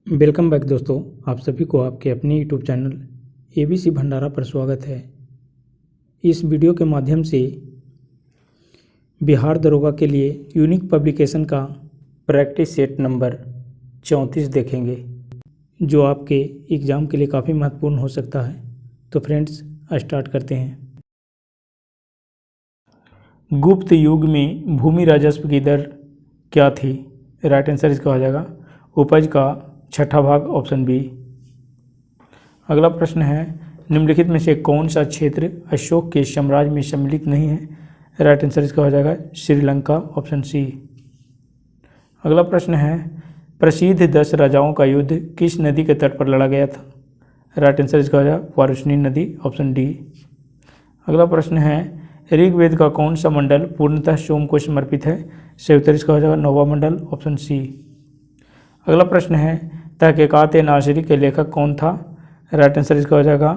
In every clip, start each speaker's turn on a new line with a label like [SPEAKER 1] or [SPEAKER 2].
[SPEAKER 1] Welcome back दोस्तों, आप सभी को आपके अपने यूट्यूब चैनल एबीसी भंडारा पर स्वागत है। इस वीडियो के माध्यम से बिहार दरोगा के लिए यूनिक पब्लिकेशन का प्रैक्टिस सेट नंबर 34 देखेंगे, जो आपके एग्ज़ाम के लिए काफ़ी महत्वपूर्ण हो सकता है। तो फ्रेंड्स, स्टार्ट करते हैं। गुप्त युग में भूमि राजस्व की दर क्या थी? राइट आंसर इसका हो जाएगा उपज का 6ठा भाग, ऑप्शन बी। अगला प्रश्न है, निम्नलिखित में से कौन सा क्षेत्र अशोक के साम्राज्य में सम्मिलित नहीं है? राइट आंसर इसका हो जाएगा श्रीलंका, ऑप्शन सी। अगला प्रश्न है, प्रसिद्ध 10 राजाओं का युद्ध किस नदी के तट पर लड़ा गया था? राइट आंसर इसका हो जाएगा वारुष्णी नदी, ऑप्शन डी। अगला प्रश्न है, ऋग्वेद का कौन सा मंडल पूर्णतः सोम को समर्पित है? सही उत्तर इसका हो जाएगा नौवां मंडल, ऑप्शन सी। अगला प्रश्न है, तहकीकात नासिरी के लेखक कौन था? राइट आंसर इसका हो जाएगा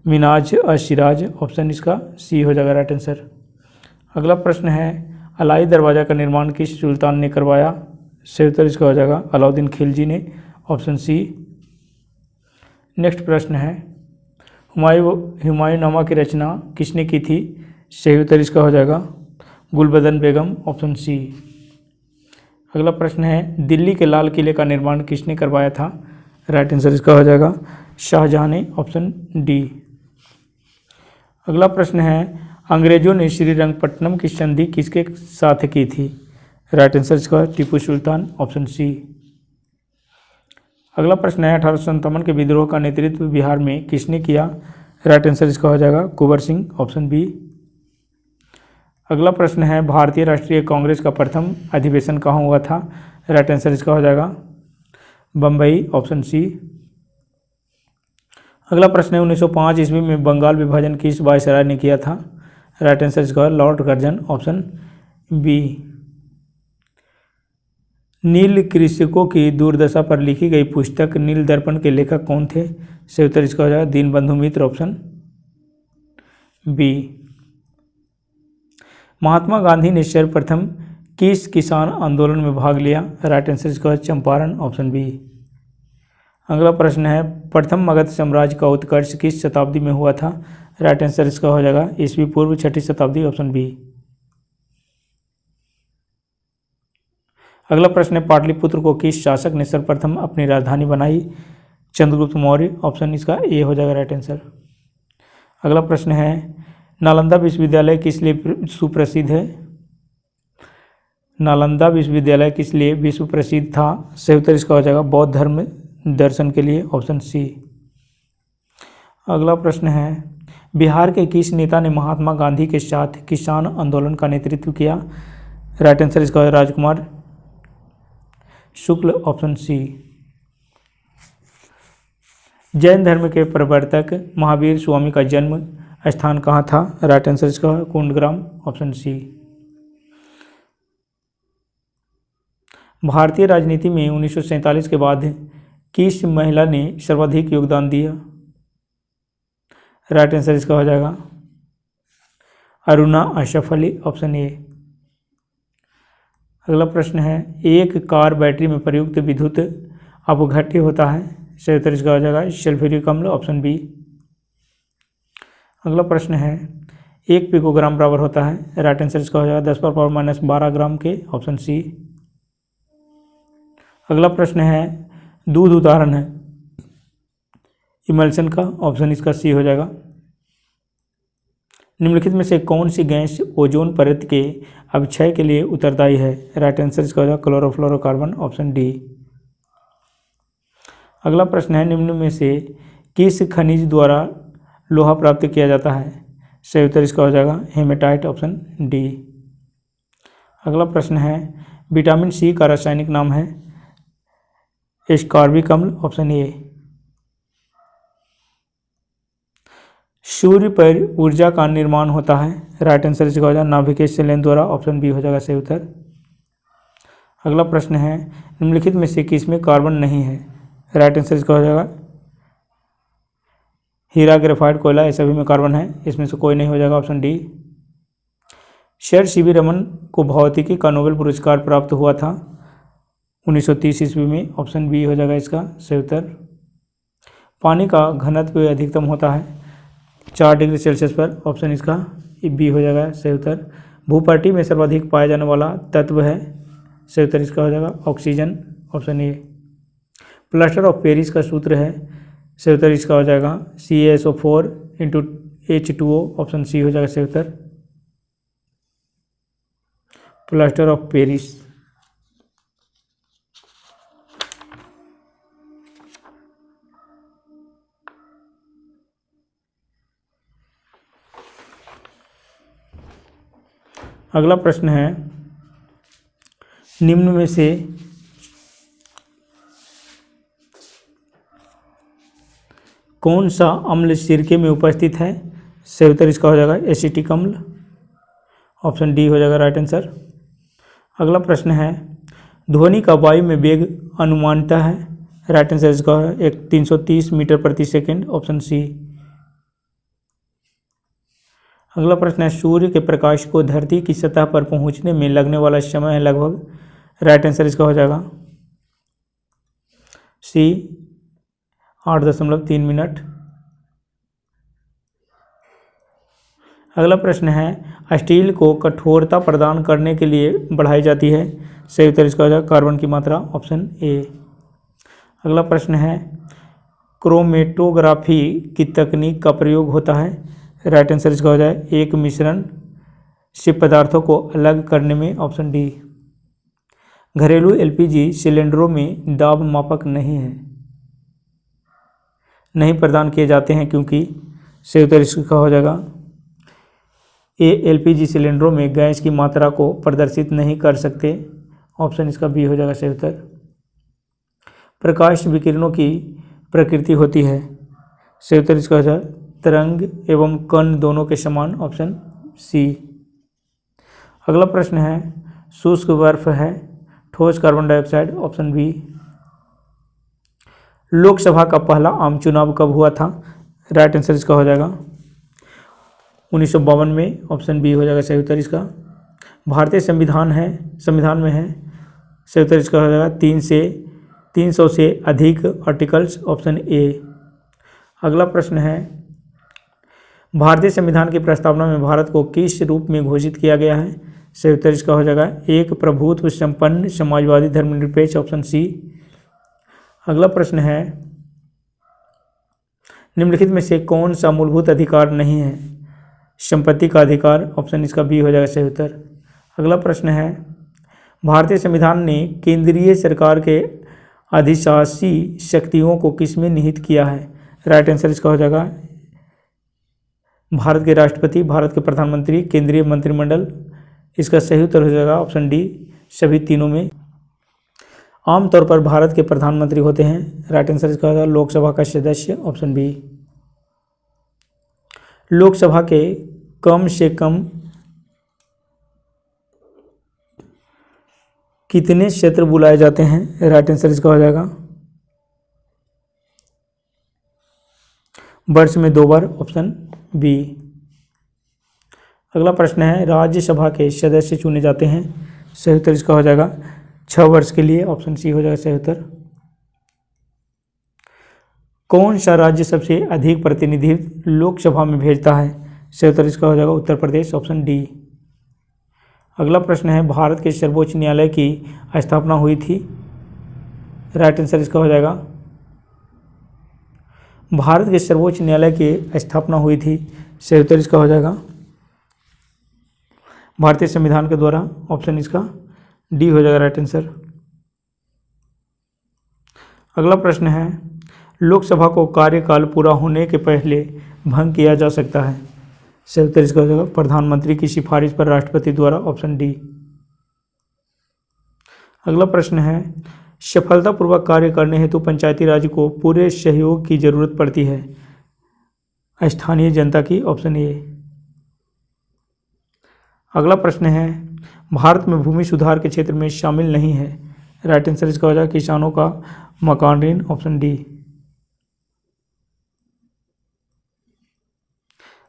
[SPEAKER 1] मिनाज अशिराज, ऑप्शन इसका सी हो जाएगा राइट आंसर। अगला प्रश्न है, अलाई दरवाज़ा का निर्माण किस सुल्तान ने करवाया? सही उत्तर इसका हो जाएगा अलाउद्दीन खिलजी ने, ऑप्शन सी। नेक्स्ट प्रश्न है, हुमायूंनामा की रचना किसने की थी? सही उत्तर इसका हो जाएगा गुलबदन बेगम, ऑप्शन सी। अगला प्रश्न है, दिल्ली के लाल किले का निर्माण किसने करवाया था? राइट आंसर इसका हो जाएगा शाहजहां ने, ऑप्शन डी। अगला प्रश्न है, अंग्रेजों ने श्रीरंगपट्टनम की संधि किसके साथ की थी? राइट आंसर इसका टीपू सुल्तान, ऑप्शन सी। अगला प्रश्न है, 1857 के विद्रोह का नेतृत्व बिहार में किसने किया? राइट आंसर इसका हो जाएगा कुंवर सिंह, ऑप्शन बी। अगला प्रश्न है, भारतीय राष्ट्रीय कांग्रेस का प्रथम अधिवेशन कहाँ हुआ था? राइट आंसर इसका हो जाएगा बम्बई, ऑप्शन सी। अगला प्रश्न है, 1905 ईस्वी में बंगाल विभाजन किस वायसराय ने किया था? राइट आंसर इसका लॉर्ड कर्जन, ऑप्शन बी। नील कृषकों की दुर्दशा पर लिखी गई पुस्तक नील दर्पण के लेखक कौन थे? सही उत्तर इसका हो जाएगा दीनबंधु मित्र, ऑप्शन बी। महात्मा गांधी ने सर्वप्रथम किस किसान आंदोलन में भाग लिया? राइट आंसर इसका है चंपारण, ऑप्शन बी। अगला प्रश्न है, प्रथम मगध साम्राज्य का उत्कर्ष किस शताब्दी में हुआ था? राइट आंसर इसका हो जाएगा ईस्वी पूर्व 6ठी शताब्दी, ऑप्शन बी। अगला प्रश्न है, पाटलिपुत्र को किस शासक ने सर्वप्रथम अपनी राजधानी बनाई? चंद्रगुप्त मौर्य, ऑप्शन इसका ए हो जाएगा राइट आंसर। अगला प्रश्न है, नालंदा विश्वविद्यालय किस लिए सुप्रसिद्ध है? नालंदा विश्वविद्यालय किस लिए विश्व प्रसिद्ध था? सही उत्तर इसका हो जाएगा बौद्ध धर्म दर्शन के लिए, ऑप्शन सी। अगला प्रश्न है, बिहार के किस नेता ने महात्मा गांधी के साथ किसान आंदोलन का नेतृत्व किया? राइट आंसर इसका है राजकुमार शुक्ल, ऑप्शन सी। जैन धर्म के प्रवर्तक महावीर स्वामी का जन्म स्थान कहाँ था? राइट आंसर इसका कुंडग्राम, ऑप्शन सी। भारतीय राजनीति में 1947 के बाद किस महिला ने सर्वाधिक योगदान दिया? राइट आंसर इसका हो जाएगा अरुणा अशरफ अली, ऑप्शन ए। अगला प्रश्न है, एक कार बैटरी में प्रयुक्त विद्युत अपघट्य होता है? सही उत्तर इसका हो जाएगा सल्फ्यूरिक अम्ल, ऑप्शन बी। अगला प्रश्न है, 1 पिकोग्राम बराबर होता है? राइट आंसर इसका हो जाएगा 10⁻⁻12 ग्राम के, ऑप्शन सी। अगला प्रश्न है, दूध उदाहरण है इमल्शन का? ऑप्शन इसका सी हो जाएगा। निम्नलिखित में से कौन सी गैस ओजोन परत के अपक्षय के लिए उत्तरदायी है? राइट आंसर इसका हो जाएगा क्लोरोफ्लोरोकार्बन, ऑप्शन डी। अगला प्रश्न है, निम्न में से किस खनिज द्वारा लोहा प्राप्त किया जाता है? सही उत्तर इसका हो जाएगा हेमेटाइट, ऑप्शन डी। अगला प्रश्न है, विटामिन सी का रासायनिक नाम है? एस्कॉर्बिक अम्ल, ऑप्शन ए। सूर्य पर ऊर्जा का निर्माण होता है? राइट आंसर इसका हो जाएगा नाभिकीय संलयन द्वारा, ऑप्शन बी हो जाएगा सही उत्तर। अगला प्रश्न है, निम्नलिखित में से किसमें कार्बन नहीं है? राइट आंसर इसका हो जाएगा हीरा, ग्रेफाइट, कोयला, ये सभी में कार्बन है, इसमें से कोई नहीं हो जाएगा, option D. Sir CV Raman को भौतिकी का नोबेल पुरस्कार प्राप्त हुआ था? 1930 ईस्वी में, ऑप्शन बी हो जाएगा इसका सही उत्तर। पानी का घनत्व अधिकतम होता है 4 डिग्री सेल्सियस पर, ऑप्शन इसका बी हो जाएगा सही उत्तर। भूपट्टी में सर्वाधिक पाया जाने वाला तत्व है, सही उत्तर इसका हो जाएगा oxygen, option A. Plaster of Paris का सूत्र है, सही उत्तर इसका हो जाएगा CaSO4 into H2O, option C हो जाएगा सही उत्तर। Plaster of Paris. अगला प्रश्न है, निम्न में से कौन सा अम्ल सिरके में उपस्थित है, सही उत्तर इसका हो जाएगा एसिटिक अम्ल, ऑप्शन डी हो जाएगा राइट आंसर। अगला प्रश्न है, ध्वनि का वायु में वेग अनुमानतः है, राइट आंसर इसका है 330 मीटर प्रति सेकंड, ऑप्शन सी। अगला प्रश्न है, सूर्य के प्रकाश को धरती की सतह पर पहुंचने में लगने वाला समय है लगभग, राइट आंसर इसका हो जाएगा सी 8.3 मिनट। अगला प्रश्न है, स्टील को कठोरता प्रदान करने के लिए बढ़ाई जाती है, सही उत्तर इसका हो जाएगा कार्बन की मात्रा, ऑप्शन ए। अगला प्रश्न है, क्रोमेटोग्राफी की तकनीक का प्रयोग होता है, राइट आंसर इसका हो जाए एक मिश्रण से पदार्थों को अलग करने में, ऑप्शन डी। घरेलू LPG सिलेंडरों में दाब मापक नहीं प्रदान किए जाते हैं क्योंकि, सही उत्तर इसका हो जाएगा LPG सिलेंडरों में गैस की मात्रा को प्रदर्शित नहीं कर सकते, ऑप्शन इसका बी हो जाएगा सही उत्तर। प्रकाश विकिरणों की प्रकृति होती है, सही उत्तर इसका हो जाएगा तरंग एवं कण दोनों के समान, ऑप्शन सी। अगला प्रश्न है, शुष्क बर्फ है ठोस carbon dioxide, option B. Lok Sabha का पहला आम चुनाव कब हुआ था, राइट आंसर इसका हो जाएगा 1952 में, ऑप्शन बी हो जाएगा सही उत्तर इसका। भारतीय संविधान में है, सही उत्तर इसका हो जाएगा 300 से अधिक आर्टिकल्स, ऑप्शन ए। अगला प्रश्न है, भारतीय संविधान की प्रस्तावना में भारत को किस रूप में घोषित किया गया है, सही उत्तर इसका हो जाएगा एक प्रभुत्व संपन्न समाजवादी धर्मनिरपेक्ष, ऑप्शन सी। अगला प्रश्न है, निम्नलिखित में से कौन सा मूलभूत अधिकार नहीं है, संपत्ति का अधिकार, ऑप्शन इसका बी हो जाएगा सही उत्तर। अगला प्रश्न है, भारतीय संविधान ने केंद्रीय सरकार के अधिशासी शक्तियों को किसमें निहित किया है, राइट आंसर इसका हो जाएगा भारत के राष्ट्रपति, भारत के प्रधानमंत्री, केंद्रीय मंत्रिमंडल, इसका सही उत्तर हो जाएगा ऑप्शन डी सभी तीनों में। आमतौर पर भारत के प्रधानमंत्री होते हैं, राइट आंसर इसका हो जाएगा लोकसभा का सदस्य, ऑप्शन बी। लोकसभा के कम से कम कितने क्षेत्र बुलाए जाते हैं, राइट आंसर इसका हो जाएगा वर्ष में 2 बार, ऑप्शन बी। अगला प्रश्न है, राज्यसभा के सदस्य चुने जाते हैं, सही उत्तर इसका हो जाएगा 6 वर्ष के लिए, ऑप्शन सी हो जाएगा सही उत्तर। कौन सा राज्य सबसे अधिक प्रतिनिधित्व लोकसभा में भेजता है, सही उत्तर इसका हो जाएगा उत्तर प्रदेश, ऑप्शन डी। अगला प्रश्न है, भारत के सर्वोच्च न्यायालय की स्थापना हुई थी, राइट आंसर इसका हो जाएगा भारत के सर्वोच्च न्यायालय की स्थापना हुई थी, सही उत्तर इसका हो जाएगा भारतीय संविधान के द्वारा, ऑप्शन इसका डी हो जाएगा राइट आंसर। अगला प्रश्न है, लोकसभा को कार्यकाल पूरा होने के पहले भंग किया जा सकता है, सही उत्तर इसका हो जाएगा प्रधानमंत्री की सिफारिश पर राष्ट्रपति द्वारा, ऑप्शन डी। अगला प्रश्न है, सफलतापूर्वक कार्य करने हेतु पंचायती राज को पूरे सहयोग की जरूरत पड़ती है स्थानीय जनता की, ऑप्शन ए। अगला प्रश्न है, भारत में भूमि सुधार के क्षेत्र में शामिल नहीं है, राइट आंसर इसका हो जाएगा किसानों का मकान ऋण, ऑप्शन डी।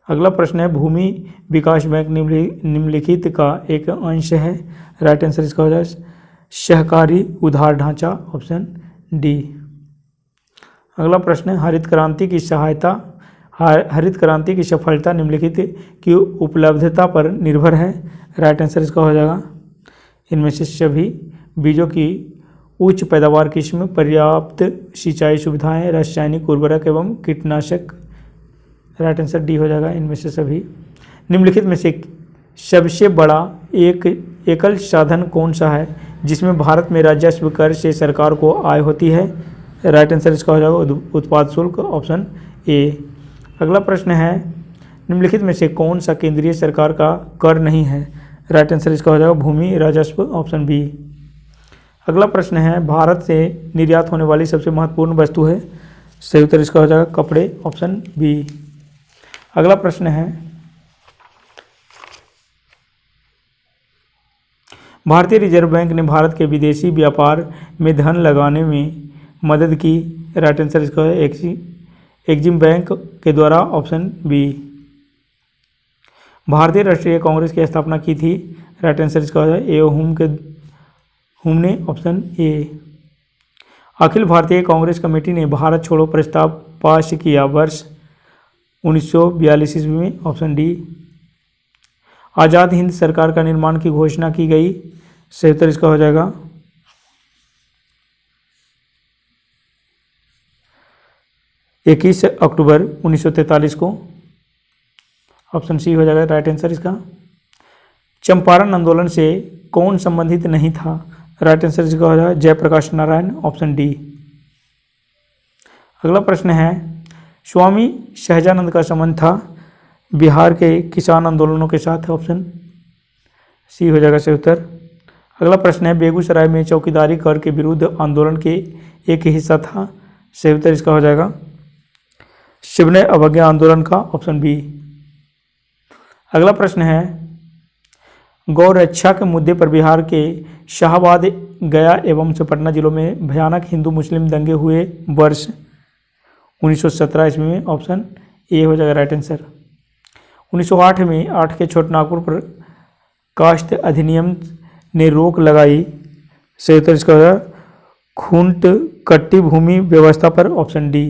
[SPEAKER 1] अगला प्रश्न है, भूमि विकास बैंक निम्नलिखित का एक अंश है, राइट आंसर इसका हो जाएगा सहकारी उधार ढांचा, ऑप्शन डी। अगला प्रश्न है, हरित क्रांति की सफलता निम्नलिखित की उपलब्धता पर निर्भर है। राइट आंसर इसका हो जाएगा इनमें से सभी। बीजों की उच्च पैदावार किस्म, पर्याप्त सिंचाई सुविधाएं, रासायनिक उर्वरक एवं कीटनाशक। राइट आंसर डी हो जाएगा इनमें से सभी। निम्नलिखित में से सबसे बड़ा एकल साधन कौन सा है जिसमें भारत में राजस्व कर से सरकार को आय होती है। राइट आंसर इसका हो जाएगा उत्पाद शुल्क, ऑप्शन ए। अगला प्रश्न है, निम्नलिखित में से कौन सा केंद्रीय सरकार का कर नहीं है। राइट आंसर इसका हो जाएगा भूमि राजस्व, ऑप्शन बी। अगला प्रश्न है, भारत से निर्यात होने वाली सबसे महत्वपूर्ण वस्तु है। सही उत्तर इसका हो जाएगा कपड़े, ऑप्शन बी। अगला प्रश्न है, भारतीय रिजर्व बैंक ने भारत के विदेशी व्यापार में धन लगाने में मदद की। राइट आंसर इसका है एक्सिम बैंक के द्वारा, ऑप्शन बी। भारतीय राष्ट्रीय कांग्रेस की स्थापना की थी। राइट आंसर इसका हो जाए हुम ने, option A. Akhil Bharatiya Congress committee ने भारत छोड़ो प्रस्ताव पास किया वर्ष 1942 ईस्वी में, ऑप्शन डी। आज़ाद हिंद सरकार का निर्माण की घोषणा की गई। सही उत्तर इसका हो जाएगा 21 अक्टूबर 1943 को, ऑप्शन सी हो जाएगा राइट आंसर इसका। चंपारण आंदोलन से कौन संबंधित नहीं था। राइट आंसर इसका हो जाएगा जयप्रकाश नारायण, ऑप्शन डी। अगला प्रश्न है, स्वामी सहजानंद का संबंध था बिहार के किसान आंदोलनों के साथ, ऑप्शन सी हो जाएगा सही उत्तर। अगला प्रश्न है, बेगूसराय में चौकीदारी कर के विरुद्ध आंदोलन के एक हिस्सा था। सही उत्तर इसका हो जाएगा शिवनय अवज्ञा आंदोलन का, ऑप्शन बी। अगला प्रश्न है, गौ रक्षा के मुद्दे पर बिहार के शाहाबाद, गया एवं पटना जिलों में भयानक हिंदू मुस्लिम दंगे हुए वर्ष 1917 ईस्वी में, ऑप्शन ए हो जाएगा राइट आंसर। 1908 में 8 के छोटनागपुर पर कास्ट अधिनियम ने रोक लगाई। सही उत्तर इसका हो जाएगा खूंट कट्टी भूमि व्यवस्था पर, ऑप्शन डी।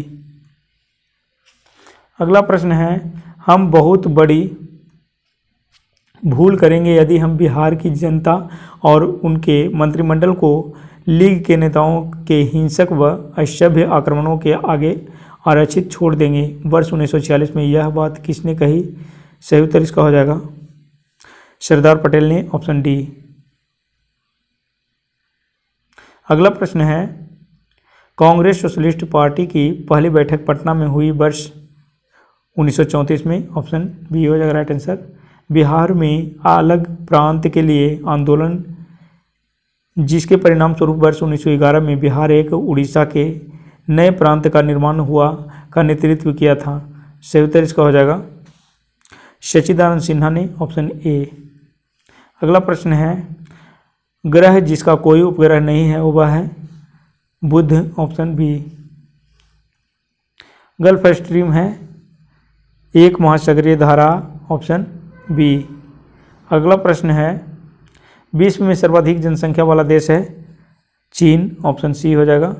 [SPEAKER 1] अगला प्रश्न है, हम बहुत बड़ी भूल करेंगे यदि हम बिहार की जनता और उनके मंत्रिमंडल को लीग के नेताओं के हिंसक व असभ्य आक्रमणों के आगे आरक्षित छोड़ देंगे। वर्ष 1946 में यह बात किसने कही। सही उत्तर इसका हो जाएगा सरदार पटेल ने, ऑप्शन डी। अगला प्रश्न है, कांग्रेस सोशलिस्ट पार्टी की पहली बैठक पटना में हुई वर्ष 1934 में, ऑप्शन बी हो जाएगा राइट आंसर। बिहार में अलग प्रांत के लिए आंदोलन जिसके परिणाम स्वरूप वर्ष 1911 में बिहार एक उड़ीसा के नए प्रांत का निर्माण हुआ का नेतृत्व किया था। सही उत्तर इसका हो जाएगा सच्चिदानंद सिन्हा ने, ऑप्शन ए। अगला प्रश्न है, ग्रह जिसका कोई उपग्रह नहीं है वह है बुध, ऑप्शन बी। गल्फ स्ट्रीम है एक महासागरीय धारा, ऑप्शन बी। अगला प्रश्न है, विश्व में सर्वाधिक जनसंख्या वाला देश है चीन, ऑप्शन सी हो जाएगा।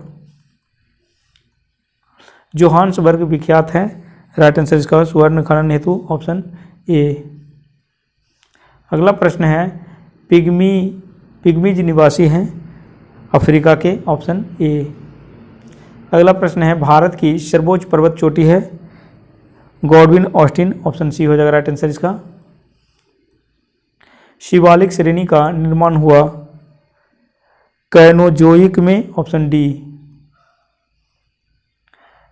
[SPEAKER 1] जोहान्सबर्ग विख्यात है। राइट आंसर इसका स्वर्ण खनन हेतु, ऑप्शन ए। अगला प्रश्न है, पिग्मीज निवासी हैं अफ्रीका के, ऑप्शन ए। अगला प्रश्न है, भारत की सर्वोच्च पर्वत चोटी है गॉडविन ऑस्टिन, ऑप्शन सी हो जाएगा राइट आंसर इसका। शिवालिक श्रेणी का निर्माण हुआ कैनोजोइक में, ऑप्शन डी।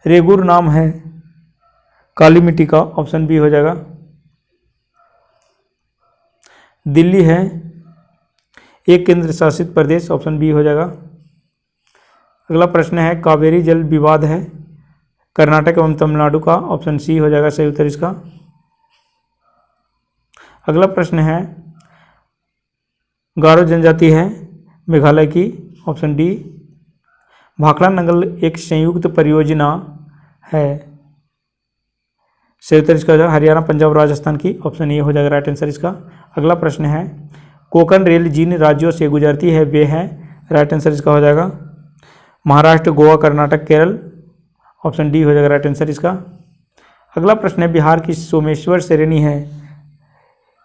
[SPEAKER 1] रेगुर नाम है काली मिट्टी का, ऑप्शन बी हो जाएगा। दिल्ली है एक केंद्र शासित प्रदेश, ऑप्शन बी हो जाएगा। अगला प्रश्न है, कावेरी जल विवाद है कर्नाटक एवं तमिलनाडु का, ऑप्शन सी हो जाएगा सही उत्तर इसका। अगला प्रश्न है, गारो जनजाति है मेघालय की, ऑप्शन डी। भाखड़ा नंगल एक संयुक्त परियोजना है। सही उत्तर इसका हरियाणा पंजाब राजस्थान की, ऑप्शन ए हो जाएगा राइट आंसर इसका। अगला प्रश्न है, कोंकण रेल जिन राज्यों से गुजरती है वे हैं राइट आंसर इसका हो जाएगा महाराष्ट्र, गोवा, कर्नाटक, केरल, ऑप्शन डी हो जाएगा राइट आंसर इसका। अगला प्रश्न है बिहार की सोमेश्वर श्रेणी है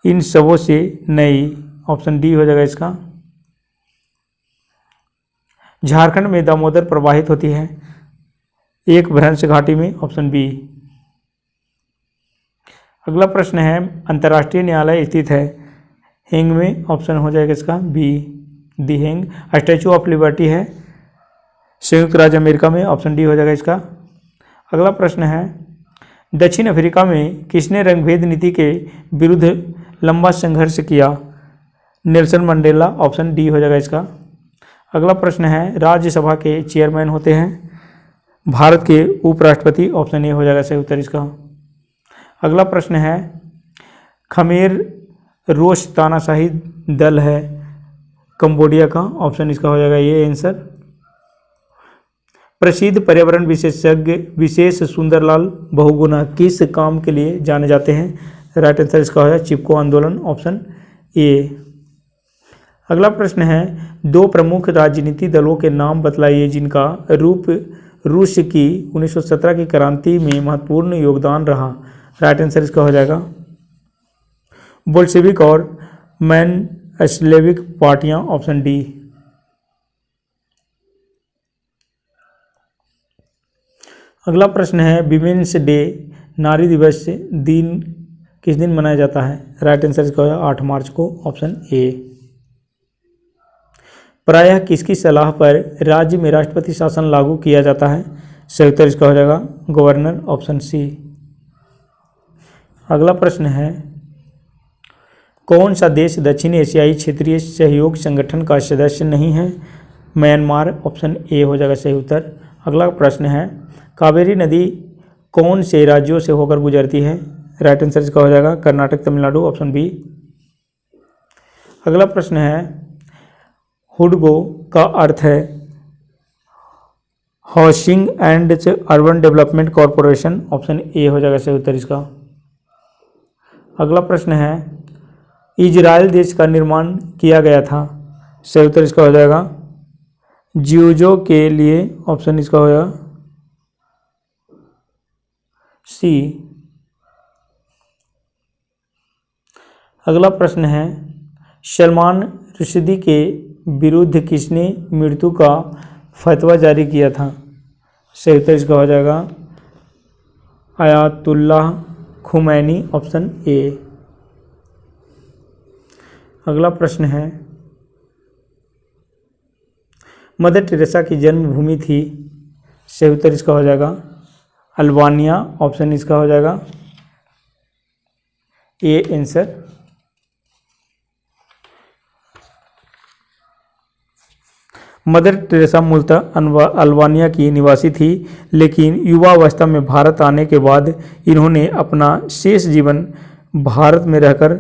[SPEAKER 1] इन सबों से नई, ऑप्शन डी हो जाएगा इसका। झारखंड में दामोदर प्रवाहित होती है एक भ्रंश घाटी में, ऑप्शन बी। अगला प्रश्न है अंतर्राष्ट्रीय न्यायालय स्थित है हेग में, ऑप्शन हो जाएगा इसका be the Hague. Statue of liberty है संयुक्त राज्य अमेरिका में, ऑप्शन डी हो जाएगा इसका। अगला प्रश्न है दक्षिण अफ्रीका में किसने रंगभेद नीति के विरुद्ध लंबा संघर्ष किया, नेल्सन मंडेला, ऑप्शन डी हो जाएगा इसका। अगला प्रश्न है राज्यसभा के चेयरमैन होते हैं भारत के उपराष्ट्रपति, ऑप्शन ए हो जाएगा सही उत्तर इसका। अगला प्रश्न है खमेर रोश तानाशाही दल है कंबोडिया का, ऑप्शन इसका हो जाएगा ये आंसर। प्रसिद्ध पर्यावरण विशेषज्ञ विशेष सुंदरलाल बहुगुणा किस काम के लिए जाने जाते हैं, राइट आंसर इसका हो जाएगा चिपको आंदोलन, ऑप्शन ए। अगला प्रश्न है दो प्रमुख राजनीति दलों के नाम बतलाइए जिनका रूप रूस की 1917 की क्रांति में महत्वपूर्ण योगदान रहा, राइट आंसर इसका हो जाएगा बोल्शेविक और मेनशेविक पार्टियां, ऑप्शन डी। अगला प्रश्न है विमेंस डे नारी दिवस दिन किस दिन मनाया जाता है, राइट आंसर इसका हो जाएगा 8 मार्च को, ऑप्शन ए। प्रायः किसकी सलाह पर राज्य में राष्ट्रपति शासन लागू किया जाता है, सही उत्तर इसका हो जाएगा गवर्नर, ऑप्शन सी। अगला प्रश्न है कौन सा देश दक्षिण एशियाई क्षेत्रीय सहयोग संगठन का सदस्य नहीं है, म्यांमार, ऑप्शन ए हो जाएगा सही उत्तर। अगला प्रश्न है कावेरी नदी कौन से राज्यों से होकर गुजरती है, राइट आंसर इसका हो जाएगा कर्नाटक, तमिलनाडु, ऑप्शन बी। अगला प्रश्न है हुडगो का अर्थ है housing and urban development corporation, option A हो जाएगा सही उत्तर इसका। अगला प्रश्न है इजराइल देश का निर्माण किया गया था, सही उत्तर इसका हो जाएगा ज्यूजों के लिए, ऑप्शन इसका हो जाएगा सी। अगला प्रश्न है सलमान रुश्दी के विरुद्ध किसने मृत्यु का फतवा जारी किया था, सही उत्तर इसका हो जाएगा आयातुल्लाह खुमैनी, ऑप्शन ए। अगला प्रश्न है मदर टेरेसा की जन्मभूमि थी, सही उत्तर इसका हो जाएगा अल्बानिया, ऑप्शन इसका हो जाएगा ए आंसर। मदर टेरेसा मूलतः अल्बानिया की निवासी थी, लेकिन युवावस्था में भारत आने के बाद इन्होंने अपना शेष जीवन भारत में रहकर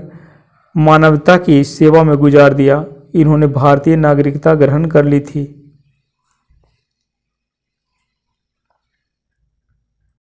[SPEAKER 1] मानवता की सेवा में गुजार दिया। इन्होंने भारतीय नागरिकता ग्रहण कर ली थी।